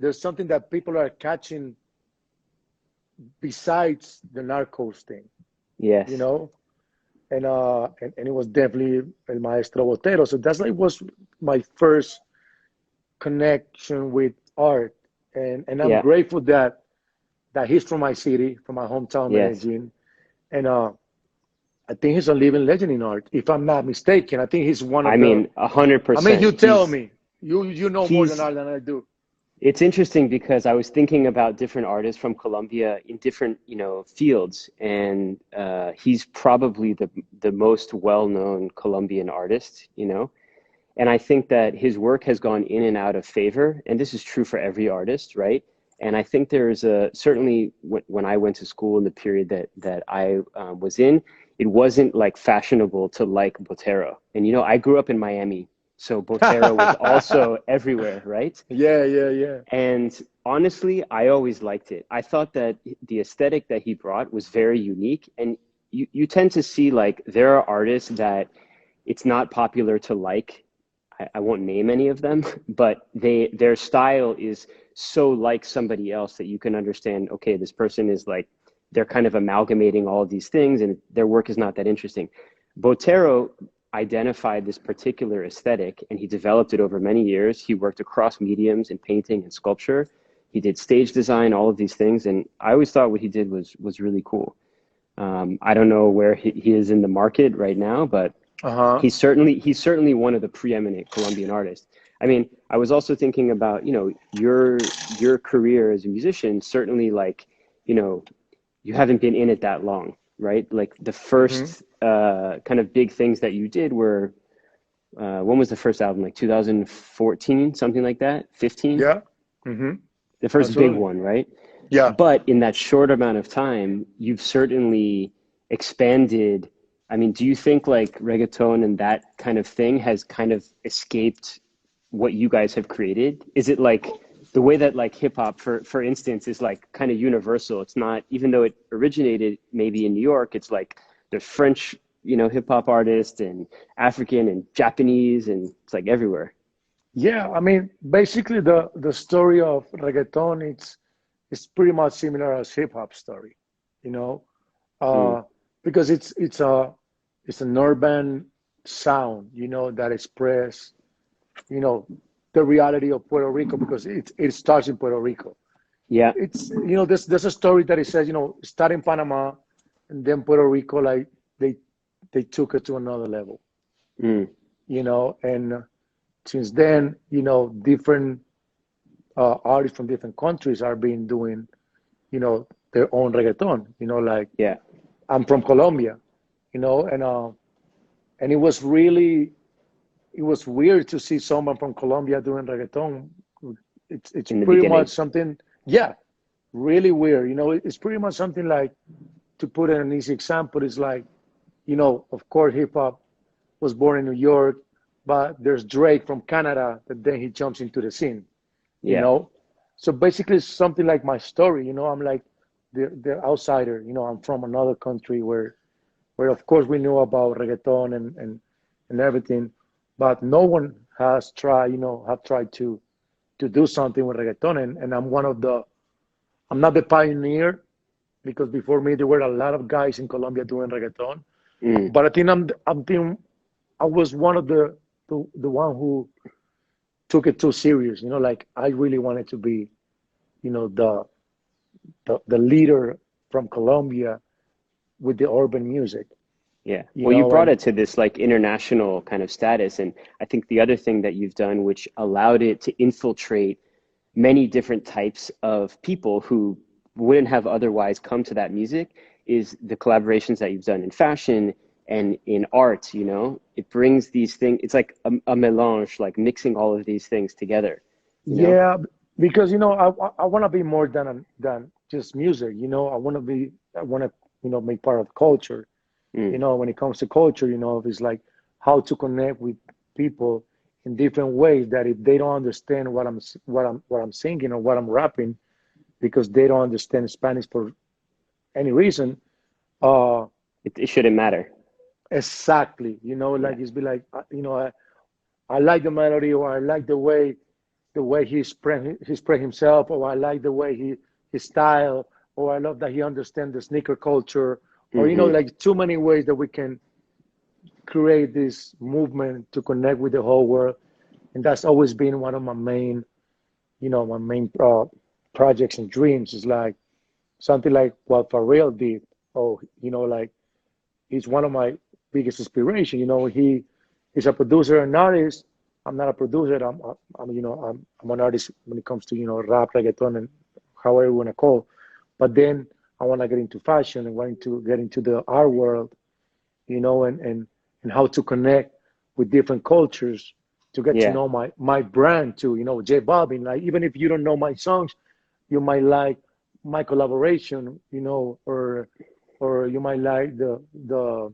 there's something that people are catching besides the narcos thing, you Yes. know? And it was definitely El Maestro Botero. So that's like was my first connection with art. And I'm Yeah. grateful that he's from my city, from my hometown, Yes. Medellin. And I think he's a living legend in art, if I'm not mistaken. I think he's one I of the. mean, a hundred I mean, you percent. tell me. You know more than He's art than I do. It's interesting because I was thinking about different artists from Colombia in different, fields, and he's probably the most well-known Colombian artist, And I think that his work has gone in and out of favor, and this is true for every artist, right? And I think there's certainly when I went to school in the period that I was in, it wasn't like fashionable to like Botero. And I grew up in Miami, so Botero was also everywhere, right? Yeah, yeah, yeah. And honestly, I always liked it. I thought that the aesthetic that he brought was very unique. And you tend to see like there are artists that it's not popular to like. I won't name any of them, but their style is so like somebody else that you can understand, okay, this person is like, they're kind of amalgamating all of these things and their work is not that interesting. Botero identified this particular aesthetic and he developed it over many years. He worked across mediums in painting and sculpture. He did stage design, all of these things. And I always thought what he did was really cool. I don't know where he is in the market right now, but Uh-huh. he's certainly one of the preeminent Colombian artists. I mean, I was also thinking about, your career as a musician, certainly like, you know, you haven't been in it that long, right? Like the Hmm. first kind of big things that you did were when was the first album? Like 2014, something like that? 15? Yeah. Hmm. The first big Absolutely. one, right? Yeah. But in that short amount of time, you've certainly expanded. I mean, do you think like reggaeton and that kind of thing has kind of escaped what you guys have created? Is it like the way that like hip hop, for instance, is like kind of universal? It's not, even though it originated maybe in New York, it's like the French, hip hop artists and African and Japanese, and it's like everywhere. Yeah. I mean, basically the story of reggaeton, it's pretty much similar as hip hop story, you know, Mm, uh, because it's an urban sound, that express, you know, the reality of Puerto Rico because it starts in Puerto Rico. yeah. It's there's a story that it says start in Panama and then Puerto Rico, like they they took it to another level, Mm, and since then, different artists from different countries are being doing, their own reggaeton. Like yeah. I'm from Colombia, and it was weird to see someone from Colombia doing reggaeton. It's In the pretty much beginning. something, yeah, really weird. It's pretty much something like, to put in an easy example, it's like, of course, hip hop was born in New York, but there's Drake from Canada that then he jumps into the scene, you Yeah. know? So basically, it's something like my story, I'm like the outsider, I'm from another country where of course we knew about reggaeton and everything, but no one has tried, have tried to do something with reggaeton. And I'm not the pioneer because before me there were a lot of guys in Colombia doing reggaeton. Mm. But I think I was one of the one who took it too serious. Like I really wanted to be, the leader from Colombia with the urban music. Yeah. Well, you brought And it to this like international kind of status. And I think the other thing that you've done, which allowed it to infiltrate many different types of people who wouldn't have otherwise come to that music, is the collaborations that you've done in fashion and in art. It brings these things, it's like a melange, like mixing all of these things together, you know? yeah, because I want to be more than just music. I want to make part of culture. Mm, When it comes to culture, it's like how to connect with people in different ways, that if they don't understand what I'm singing or what I'm rapping because they don't understand Spanish for any reason, uh it shouldn't matter. exactly, Yeah. like it's be like, I like the melody, or I like the way, the way he spread himself, or I like the way his style, or I love that he understands the sneaker culture, or Mm-hmm. like too many ways that we can create this movement to connect with the whole world. And that's always been one of my main, my main projects and dreams is like something like what Pharrell did. Oh, like he's one of my biggest inspiration. He's a producer and artist. I'm not a producer. I'm an artist when it comes to rap, reggaeton, and however you want to call. But then I want to get into fashion and wanting to get into the art world, and how to connect with different cultures to get to Yeah. know my brand too. J Balvin. Like even if you don't know my songs, you might like my collaboration, or you might like the.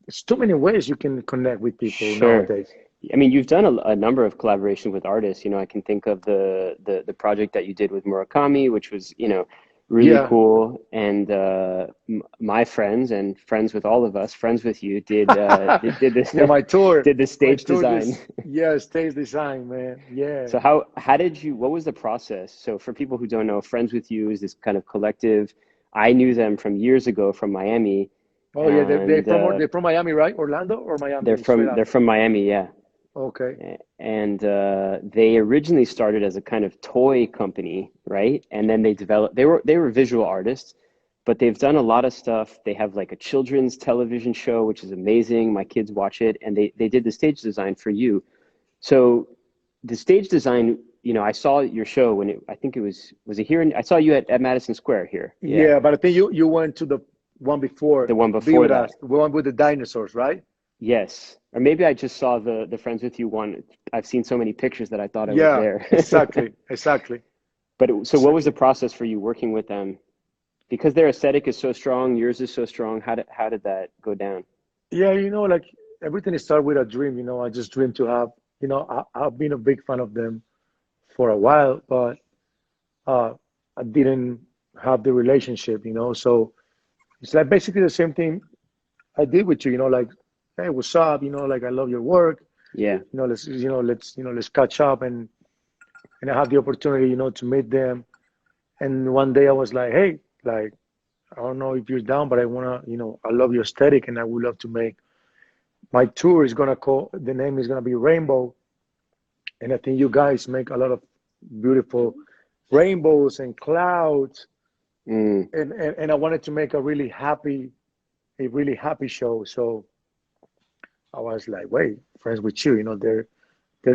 It's too many ways you can connect with people Sure. nowadays. I mean, you've done a number of collaborations with artists. I can think of the project that you did with Murakami, which was, really Yeah, cool. And my friends and friends with all of us, friends with you, did this yeah. My tour, did the my stage tour. design. This, yeah, stage design, man. Yeah. So how did you, what was the process? So for people who don't know, Friends with You is this kind of collective. I knew them from years ago from Miami, Oh yeah, and they're from Miami, right? Orlando or Miami, straight they're up. from Miami, yeah. Okay. And they originally started as a kind of toy company, right? And then they developed. They were visual artists, but they've done a lot of stuff. They have like a children's television show, which is amazing. My kids watch it, and they did the stage design for you. So the stage design, I saw your show when I think was it here? I saw you at Madison Square here. Yeah, Yeah, but I think you went to the one before the one before Vibras, that. the one with the dinosaurs, right? Yes. Or maybe I just saw the Friends with You one. I've seen so many pictures that I thought I was Yeah, there. exactly, exactly. But so what was the Exactly. process for you working with them? Because their aesthetic is so strong, yours is so strong. How did that go down? Yeah, like everything started with a dream. I just dreamed to have. I've been a big fan of them for a while, but uh, I didn't have the relationship. So it's like basically the same thing I did with you. Like, hey, what's up? Like I love your work. Yeah. Let's catch up, and I have the opportunity, to meet them. And one day I was like, hey, like I don't know if you're down, but I wanna, I love your aesthetic, and I would love to make my tour is gonna call. The name is gonna be Rainbow, and I think you guys make a lot of beautiful rainbows and clouds, Mm, and I wanted to make a really happy show. So I was like, wait, friends with you, they're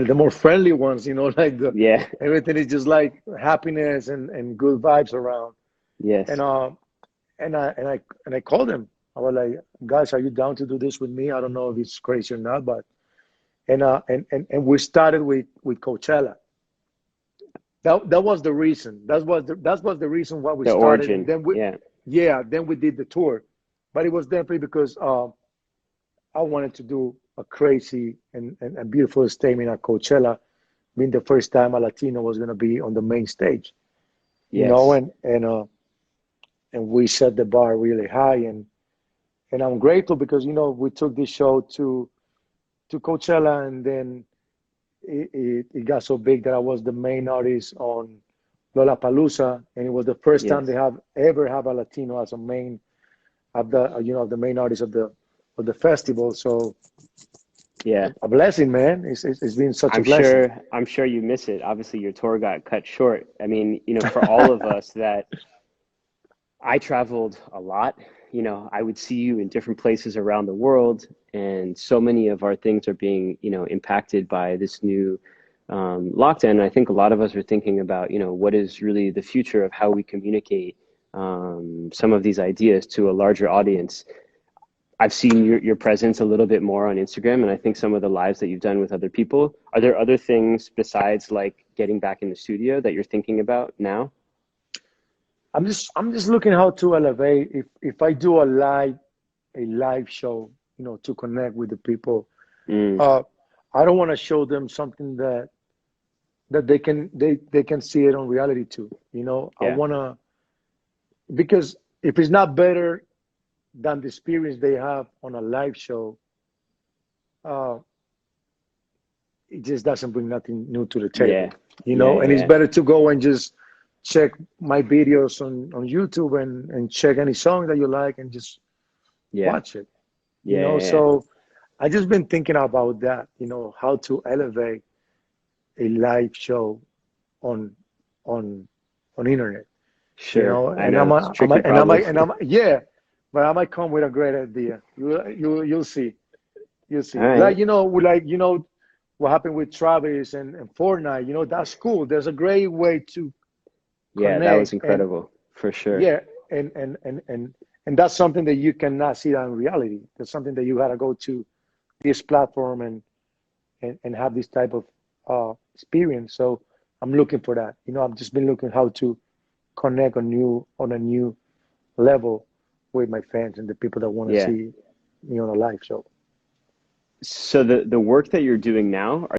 the more friendly ones, like the yeah. everything is just like happiness and good vibes around. And Yes. and I called them. I was like, guys, are you down to do this with me? I don't know if it's crazy or not, but and we started with Coachella. That was the reason. That was the reason why we The started, and origin. then we Yeah. yeah, then we did the tour. But it was definitely because I wanted to do a crazy and beautiful statement at Coachella, being the first time a Latino was going to be on the main stage, Yes. and we set the bar really high, and I'm grateful because we took this show to Coachella, and then it got so big that I was the main artist on Lollapalooza, and it was the first time they Yes. have ever have a Latino as a main of the main artist of the festival. So Yeah. a blessing, man. It's been such a I'm blessing. sure I'm sure you miss it. Obviously your tour got cut short. I mean, for all of us that I traveled a lot. I would see you in different places around the world, and so many of our things are being, impacted by this new lockdown. And I think a lot of us are thinking about, what is really the future of how we communicate some of these ideas to a larger audience. I've seen your presence a little bit more on Instagram, and I think some of the lives that you've done with other people. Are there other things besides like getting back in the studio that you're thinking about now? I'm just looking how to elevate. If I do a live show, to connect with the people, Mm, uh, I don't want to show them something that they can see it on reality too. I yeah. wanna, because if it's not better than the experience they have on a live show, uh, it just doesn't bring nothing new to the Yeah. table. you Yeah, know, yeah, and it's yeah. better to go and just check my videos on YouTube and check any song that you like and just Yeah, watch it, you yeah, know. yeah, yeah. So I just been thinking about that, you know, how to elevate a live show on on on internet, you Sure. know, I and know it's a tricky problem. yeah, but I might come with a great idea. You'll see. You'll All see. right. Like you know what happened with Travis and Fortnite. You know, that's cool. There's a great way to Yeah, that was connect and incredible for sure. yeah, and that's something that you cannot see that in reality. That's something that you gotta go to this platform and have this type of experience. So I'm looking for that. You know, I've just been looking how to connect on a new level with my fans and the people that want to Yeah. see me on a live show. So the work that you're doing now,